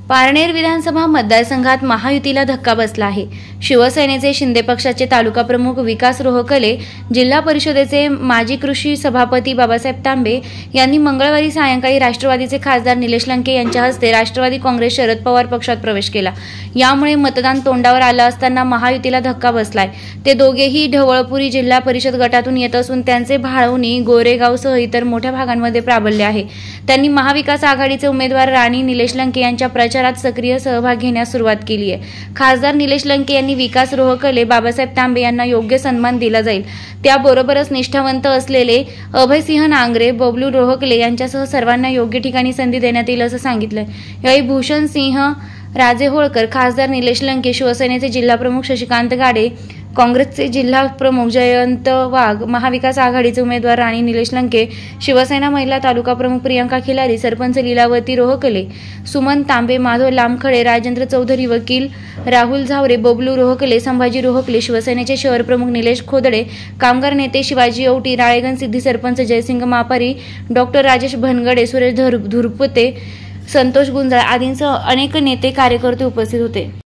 पारनेर विधानसभा मतदारसंघात महायुतीला धक्का बसला आहे। शिवसेनेचे शिंदे पक्षाचे तालुका प्रमुख विकास रोहकले, जिल्हा परिषदेचे माजी कृषी सभापती बाबासाहेब तांबे यांनी मंगळवारी सायंकाळी राष्ट्रवादीचे खासदार निलेश लंके यांच्या हस्ते राष्ट्रवादी काँग्रेस शरद पवार पक्षात प्रवेश केला। यामुळे मतदान तोंडावर आलं असताना महायुतीला धक्का बसलाय। ते दोघेही ढवळपुरी जिल्हा परिषद गटातून येत असून त्यांचे भाळवणी, गोरेगावसह इतर मोठ्या भागांमध्ये प्राबल्य आहे। त्यांनी महाविकास आघाडीचे उमेदवार राणी निलेश लंके यांच्या प्रचारात सक्रिय सहभाग घेण्यास सुरुवात केली आहे। खासदार निलेश लंके यांनी विकास रोहकले, बाबासाहेब तांबे यांना योग्य सन्मान दिला जाईल। त्याबरोबरच निष्ठावंत असलेले अभयसिंह नांगरे, बबलू रोहकले यांच्यासह सर्वांना योग्य ठिकाणी संधी देण्यात येईल असं सांगितलंय। यावेळी भूषण सिंह राजे होळकर, खासदार निलेश लंके, शिवसेनेचे जिल्हाप्रमुख शशिकांत गाडे, काँग्रेसचे जिल्हा प्रमुख जयंत वाघ, महाविकास आघाडीचे उमेदवार राणी निलेश लंके, शिवसेना महिला तालुका प्रमुख प्रियंका खिलारी, सरपंच लीलावती रोहकले, सुमन तांबे, माधव लामखडे, राजेंद्र चौधरी, वकील राहुल झावरे, बबलू रोहकले, संभाजी रोहकले, शिवसेनेचे शहर प्रमुख निलेश खोदडे, कामगार नेते शिवाजी औटी, राळेगण सिद्धी सरपंच जयसिंग मापारी, डॉक्टर राजेश भनगडे, सुरेश धुरपुते, संतोष गुंजाळ आदींसह अनेक नेते कार्यकर्ते उपस्थित होते।